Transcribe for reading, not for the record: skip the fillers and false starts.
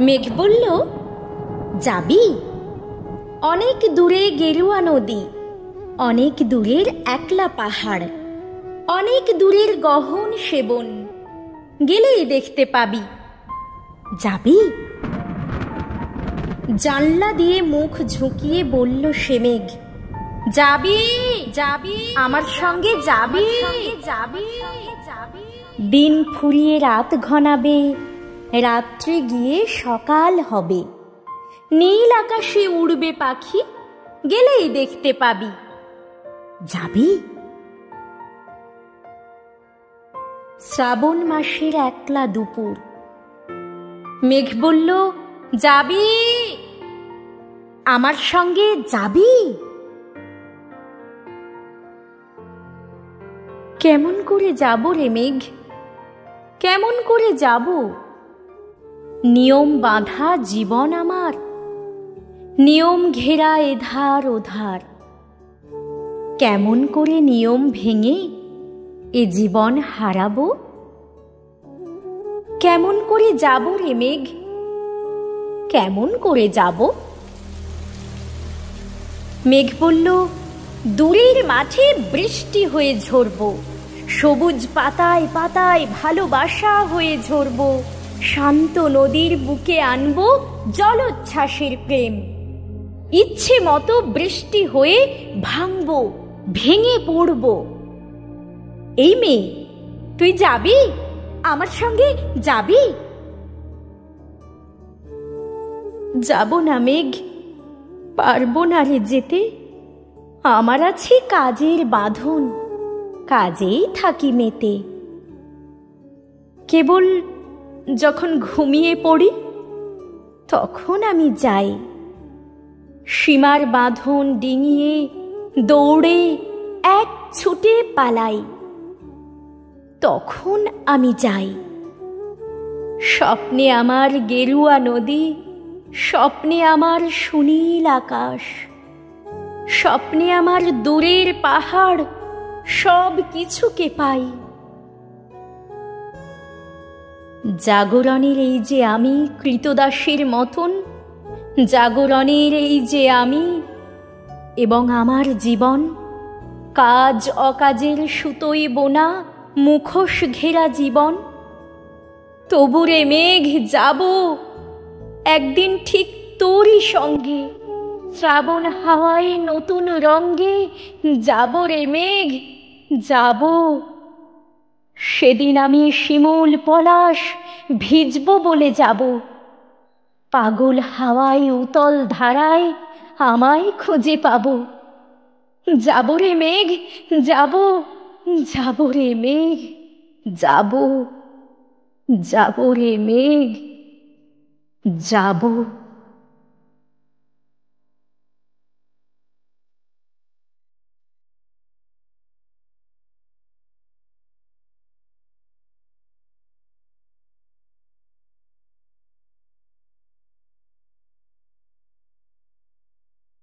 মেঘ বলল, যাবি? অনেক দূরে গেরুয়া নদী, অনেক দূরের একলা পাহাড়, অনেক দূরের গহন সেবন, গেলেই দেখতে পাবি। যাবি? জানলা দিয়ে মুখ ঝুঁকিয়ে বলল সে মেঘ, যাবি? যাবি? আমার সঙ্গে যাবি? যাবি? দিন ফুরিয়ে রাত ঘনাবে, রাত্রে গিয়ে সকাল হবে, নীল আকাশে উড়বে পাখি, গেলেই দেখতে পাবি। যাবি? শ্রাবণ মাসের একলা দুপুর। মেঘ বলল, যাবি? আমার সঙ্গে যাবি? কেমন করে যাব রে মেঘ, কেমন করে যাব? নিয়ম বাঁধা জীবন আমার, নিয়ম ঘেরা এধার ওধার। কেমন করে নিয়ম ভেঙে এ জীবন হারাবো? কেমন করে যাব রে মেঘ, কেমন করে যাব? মেঘ বলল, দূরের মাঠে বৃষ্টি হয়ে ঝরবো, সবুজ পাতায় পাতায় ভালোবাসা হয়ে ঝরবো, শান্ত নদীর বুকে আনবো জলোচ্ছ্বাসের প্রেম। ইচ্ছে মতো বৃষ্টি হয়ে ভাঙবো, ভেঙে পড়বো। এই মেয়ে, তুই যাবি? আমার সঙ্গে যাবি? যাব না মেঘ, পারবো না রে যেতে। আমার আছে কাজের বাঁধন, কাজেই থাকি মেতে। কেবল যখন ঘুমিয়ে পড়ি তখন আমি যাই, সীমার বাঁধন ডিঙিয়ে দৌড়ে এক ছুটে পালাই, তখন আমি যাই। স্বপ্নে আমার গেরুয়া নদী, স্বপ্নে আমার সুনীল আকাশ, স্বপ্নে আমার দূরের পাহাড়, সব কিছুকে পাই। জাগরণের এই যে আমি কৃতদাসের মতন, জাগরণের এই যে আমি এবং আমার জীবন, কাজ অকাজের সুতোয় বোনা মুখোশ ঘেরা জীবন। তবুরে মেঘ যাব একদিন ঠিক তোরই সঙ্গে, শ্রাবণ হাওয়ায় নতুন রঙ্গে যাব রে মেঘ, যাব। সেদিন আমি শিমুল পলাশ ভিজব বলে যাব, পাগল হাওয়ায় উতল ধারায় আমায় খুঁজে পাব। যাব রে মেঘ, যাব, যাব রে মেঘ, যাব, যাব রে মেঘ, যাব।